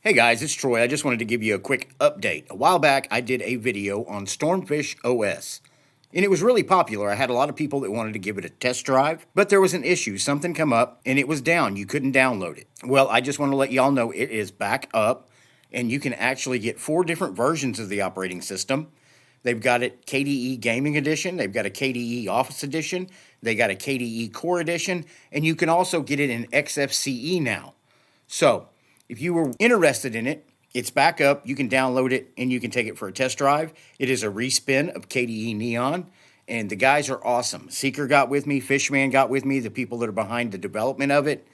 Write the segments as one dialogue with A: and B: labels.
A: Hey guys, it's Troy. I just wanted to give you a quick update. A while back, I did a video on Stormfish OS, and it was really popular. I had a lot of people that wanted to give it a test drive, but there was an issue. Something come up, and it was down. You couldn't download it. Well, I just want to let y'all know it is back up, and you can actually get 4 different versions of the operating system. They've got it KDE Gaming Edition, they've got a KDE Office Edition, they got a KDE Core Edition, and you can also get it in XFCE now. So, if you were interested in it, it's back up. You can download it and you can take it for a test drive. It is a respin of KDE Neon, and the guys are awesome. Seeker got with me, Fishman got with me, the people that are behind the development of it,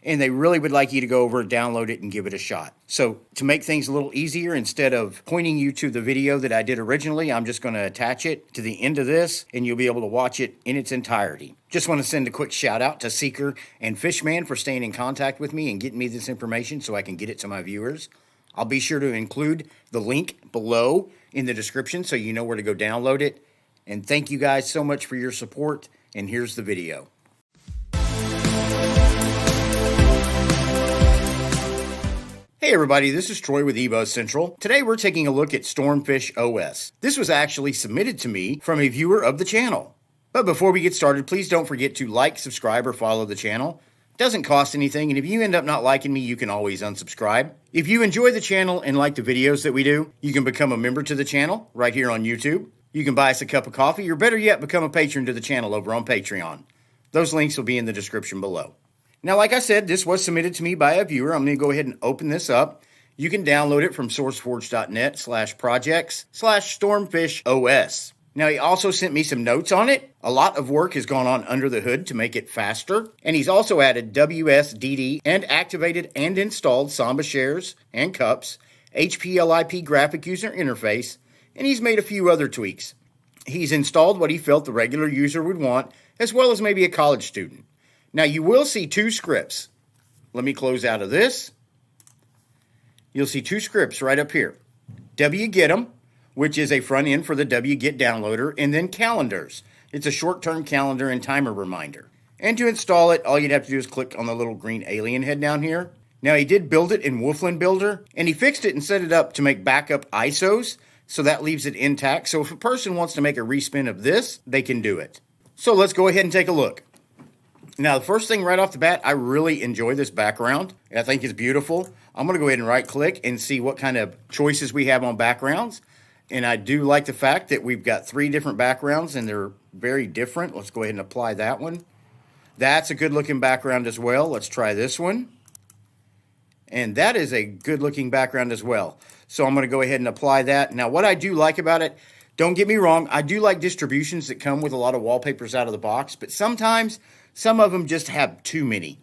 A: and they really would like you to go over and download it and give it a shot. So to make things a little easier, instead of pointing you to the video that I did originally, I'm just going to attach it to the end of this, and you'll be able to watch it in its entirety. Just want to send a quick shout out to Seeker and Fishman for staying in contact with me and getting me this information so I can get it to my viewers. I'll be sure to include the link below in the description so you know where to go download it. And thank you guys so much for your support, and here's the video. Hey everybody, this is Troy with eBuzz Central. Today we're taking a look at Stormfish OS. This was actually submitted to me from a viewer of the channel. But before we get started, please don't forget to like, subscribe, or follow the channel. It doesn't cost anything, and if you end up not liking me, you can always unsubscribe. If you enjoy the channel and like the videos that we do, you can become a member to the channel right here on YouTube. You can buy us a cup of coffee, or better yet, become a patron to the channel over on Patreon. Those links will be in the description below. Now, like I said, this was submitted to me by a viewer. I'm going to go ahead and open this up. You can download it from sourceforge.net/projects/stormfishos. Now, he also sent me some notes on it. A lot of work has gone on under the hood to make it faster. And he's also added WSDD and activated and installed Samba shares and cups, HPLIP graphic user interface, and he's made a few other tweaks. He's installed what he felt the regular user would want, as well as maybe a college student. Now, you will see 2 scripts. Let me close out of this. You'll see 2 scripts right up here. wget-em, which is a front end for the wget downloader, and then calendars. It's a short-term calendar and timer reminder. And to install it, all you'd have to do is click on the little green alien head down here. Now, he did build it in Wolfland Builder, and he fixed it and set it up to make backup ISOs, so that leaves it intact. So if a person wants to make a respin of this, they can do it. So let's go ahead and take a look. Now, the first thing right off the bat, I really enjoy this background. I think it's beautiful. I'm going to go ahead and right-click and see what kind of choices we have on backgrounds. And I do like the fact that we've got 3 different backgrounds, and they're very different. Let's go ahead and apply that one. That's a good-looking background as well. Let's try this one. And that is a good-looking background as well. So I'm going to go ahead and apply that. Now, what I do like about it, don't get me wrong, I do like distributions that come with a lot of wallpapers out of the box, but sometimes some of them just have too many.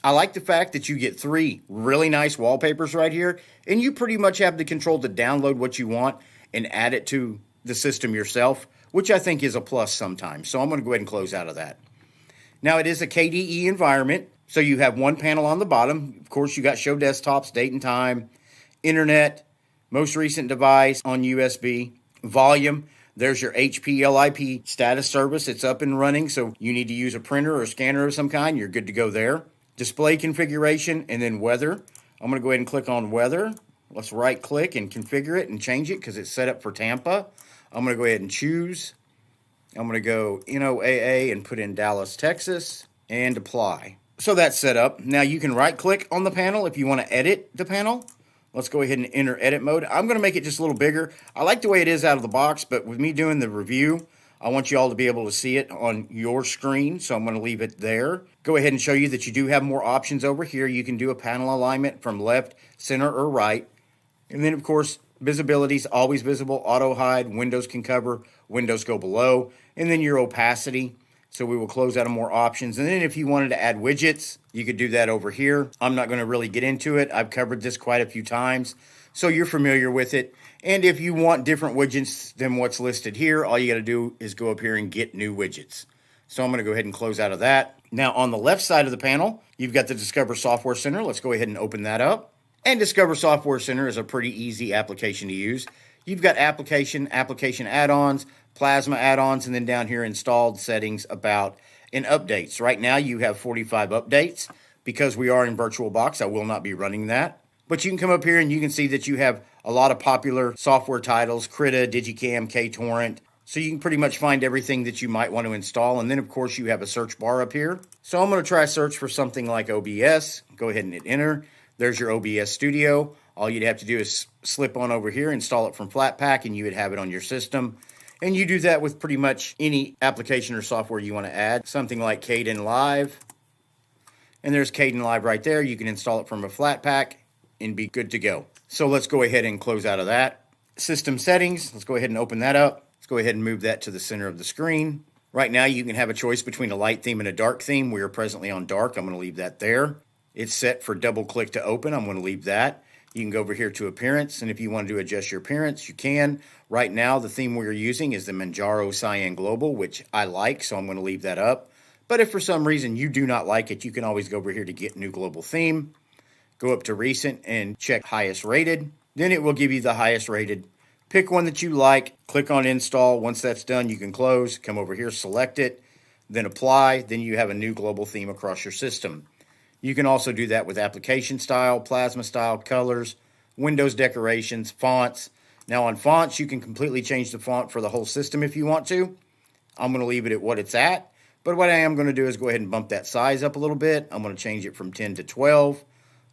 A: I like the fact that you get 3 really nice wallpapers right here, and you pretty much have the control to download what you want and add it to the system yourself, which I think is a plus sometimes. So I'm going to go ahead and close out of that. Now, it is a KDE environment, so you have 1 panel on the bottom. Of course, you got show desktops, date and time, internet, most recent device on USB, volume. There's your HPLIP status service. It's up and running, so you need to use a printer or a scanner of some kind. You're good to go there. Display configuration, and then weather. I'm going to go ahead and click on weather. Let's right-click and configure it and change it because it's set up for Tampa. I'm going to go ahead and choose. I'm going to go NOAA and put in Dallas, Texas, and apply. So that's set up. Now you can right-click on the panel if you want to edit the panel. Let's go ahead and enter edit mode. I'm going to make it just a little bigger. I like the way it is out of the box, but with me doing the review, I want you all to be able to see it on your screen, so I'm going to leave it there. Go ahead and show you that you do have more options over here. You can do a panel alignment from left, center, or right. And then, of course, visibility is always visible. Auto hide, windows can cover, windows go below. And then your opacity. So we will close out of more options. And then if you wanted to add widgets, you could do that over here. I'm not going to really get into it. I've covered this quite a few times, so you're familiar with it. And if you want different widgets than what's listed here, all you got to do is go up here and get new widgets. So I'm going to go ahead and close out of that. Now on the left side of the panel, you've got the Discover Software Center. Let's go ahead and open that up. And Discover Software Center is a pretty easy application to use. You've got application add-ons, Plasma add-ons, and then down here installed settings, about, and updates. Right now you have 45 updates. Because we are in VirtualBox, I will not be running that. But you can come up here and you can see that you have a lot of popular software titles, Krita, Digicam, KTorrent. So you can pretty much find everything that you might want to install. And then of course you have a search bar up here. So I'm going to try search for something like OBS. Go ahead and hit enter. There's your OBS Studio. All you'd have to do is slip on over here, install it from Flatpak, and you would have it on your system. And you do that with pretty much any application or software you want to add. Something like KDE Live. And there's KDE Live right there. You can install it from a Flatpak and be good to go. So let's go ahead and close out of that. System settings. Let's go ahead and open that up. Let's go ahead and move that to the center of the screen. Right now you can have a choice between a light theme and a dark theme. We are presently on dark. I'm going to leave that there. It's set for double click to open. I'm going to leave that. You can go over here to appearance, and if you want to adjust your appearance, you can. Right now, the theme we're using is the Manjaro Cyan Global, which I like, so I'm going to leave that up. But if for some reason you do not like it, you can always go over here to get new global theme. Go up to recent and check highest rated. Then it will give you the highest rated. Pick one that you like, click on install. Once that's done, you can close, come over here, select it, then apply. Then you have a new global theme across your system. You can also do that with application style, plasma style, colors, Windows decorations, fonts. Now on fonts, you can completely change the font for the whole system if you want to. I'm going to leave it at what it's at. But what I am going to do is go ahead and bump that size up a little bit. I'm going to change it from 10 to 12.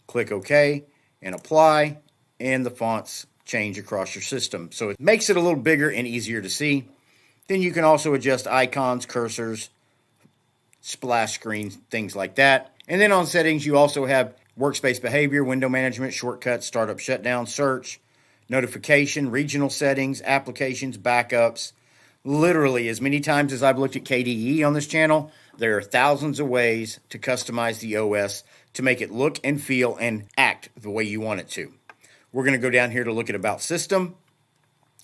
A: Click OK and apply. And the fonts change across your system. So it makes it a little bigger and easier to see. Then you can also adjust icons, cursors, splash screens, things like that. And then on settings, you also have workspace behavior, window management, shortcuts, startup shutdown, search, notification, regional settings, applications, backups. Literally, as many times as I've looked at KDE on this channel, there are thousands of ways to customize the OS to make it look and feel and act the way you want it to. We're going to go down here to look at About System.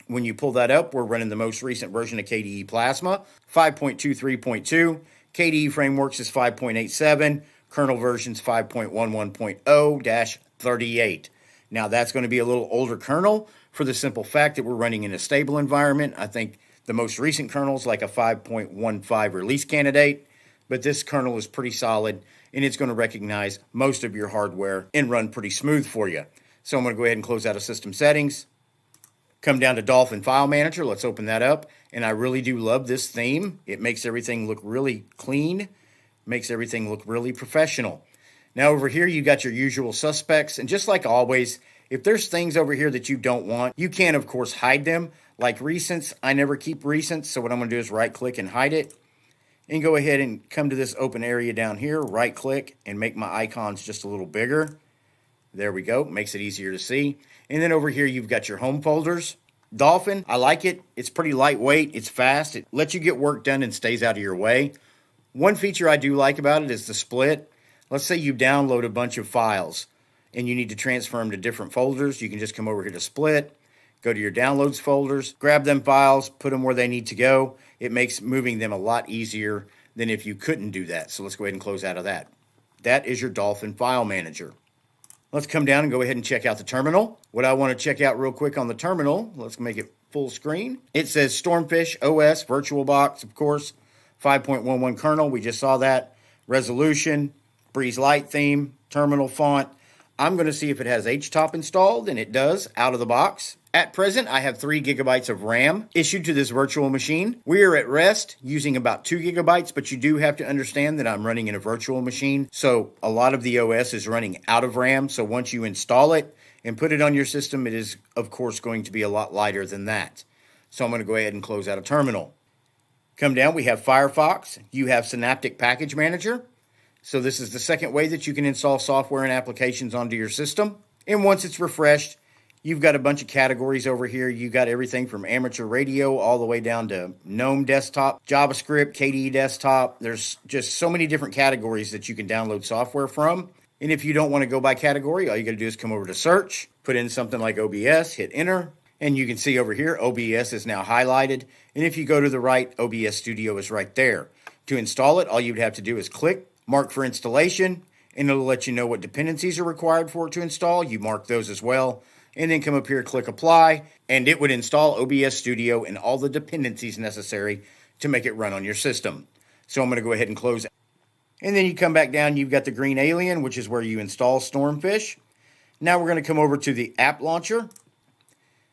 A: When you pull that up, we're running the most recent version of KDE Plasma, 5.23.2. KDE Frameworks is 5.87. Kernel version's 5.11.0-38. Now that's going to be a little older kernel for the simple fact that we're running in a stable environment. I think the most recent kernel is like a 5.15 release candidate, but this kernel is pretty solid and it's going to recognize most of your hardware and run pretty smooth for you. So I'm going to go ahead and close out of system settings. Come down to Dolphin File Manager. Let's open that up. And I really do love this theme. It makes everything look really clean. Makes everything look really professional. Now over here you got your usual suspects, and just like always, if there's things over here that you don't want, you can of course hide them. Like recents, I never keep recents, so what I'm going to do is right click and hide it, and go ahead and come to this open area down here, right click and make my icons just a little bigger. There we go, makes it easier to see. And then over here you've got your home folders. Dolphin, I like it. It's pretty lightweight, it's fast, it lets you get work done and stays out of your way. One feature I do like about it is the split. Let's say you download a bunch of files and you need to transfer them to different folders. You can just come over here to split, go to your downloads folders, grab them files, put them where they need to go. It makes moving them a lot easier than if you couldn't do that. So let's go ahead and close out of that. That is your Dolphin File Manager. Let's come down and go ahead and check out the terminal. What I want to check out real quick on the terminal, let's make it full screen. It says Stormfish OS, VirtualBox, of course. 5.11 kernel, we just saw that. Resolution, Breeze Light theme, terminal font. I'm going to see if it has HTOP installed, and it does out of the box. At present, I have 3 gigabytes of RAM issued to this virtual machine. We are at rest using about 2 gigabytes, but you do have to understand that I'm running in a virtual machine, so a lot of the OS is running out of RAM. So once you install it and put it on your system, it is, of course, going to be a lot lighter than that. So I'm going to go ahead and close out a terminal. Come down, we have Firefox. You have Synaptic Package Manager. So this is the second way that you can install software and applications onto your system. And once it's refreshed, you've got a bunch of categories over here. You got everything from amateur radio all the way down to GNOME desktop, JavaScript, KDE desktop. There's just so many different categories that you can download software from. And if you don't want to go by category, all you got to do is come over to search, put in something like OBS, hit enter. And you can see over here, OBS is now highlighted. And if you go to the right, OBS Studio is right there. To install it, all you'd have to do is click, mark for installation, and it'll let you know what dependencies are required for it to install. You mark those as well. And then come up here, click apply, and it would install OBS Studio and all the dependencies necessary to make it run on your system. So I'm going to go ahead and close it. And then you come back down, you've got the green alien, which is where you install Stormfish. Now we're going to come over to the app launcher.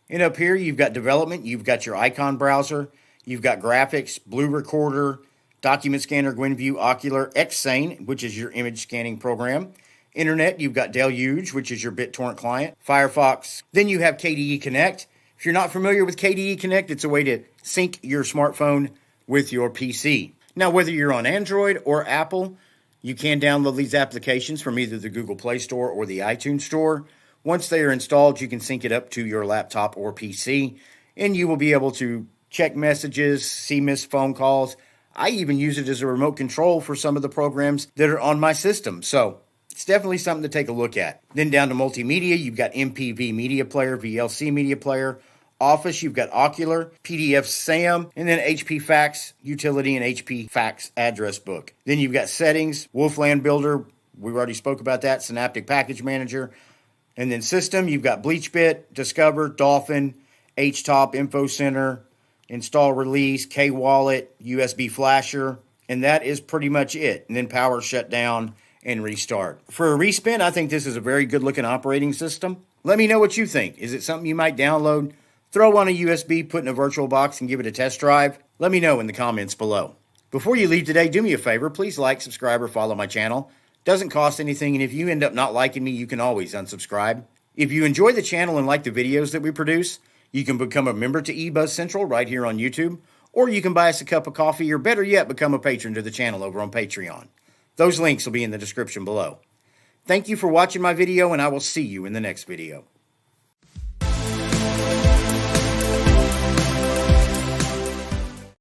A: And up here, you've got development, you've got your icon browser, you've got graphics, Blue Recorder, Document Scanner, GwenView, Ocular, Xsane, which is your image scanning program. Internet, you've got Deluge, which is your BitTorrent client, Firefox. Then you have KDE Connect. If you're not familiar with KDE Connect, it's a way to sync your smartphone with your PC. Now, whether you're on Android or Apple, you can download these applications from either the Google Play Store or the iTunes Store. Once they are installed, you can sync it up to your laptop or PC, and you will be able to check messages, see missed phone calls. I even use it as a remote control for some of the programs that are on my system. So it's definitely something to take a look at. Then down to multimedia, you've got MPV Media Player, VLC Media Player. Office, you've got Ocular, PDF SAM, and then HP Fax Utility and HP Fax Address Book. Then you've got Settings, Wolfland Builder, we already spoke about that, Synaptic Package Manager. And then System, you've got BleachBit, Discover, Dolphin, HTOP, Info Center, Install Release, K-Wallet, USB Flasher, and that is pretty much it. And then Power Shutdown and Restart. For a respin, I think this is a very good looking operating system. Let me know what you think. Is it something you might download, throw on a USB, put in a VirtualBox, and give it a test drive? Let me know in the comments below. Before you leave today, do me a favor. Please like, subscribe, or follow my channel. Doesn't cost anything, and if you end up not liking me, you can always unsubscribe. If you enjoy the channel and like the videos that we produce, you can become a member to eBuzz Central right here on YouTube, or you can buy us a cup of coffee, or better yet, become a patron to the channel over on Patreon. Those links will be in the description below. Thank you for watching my video, and I will see you in the next video.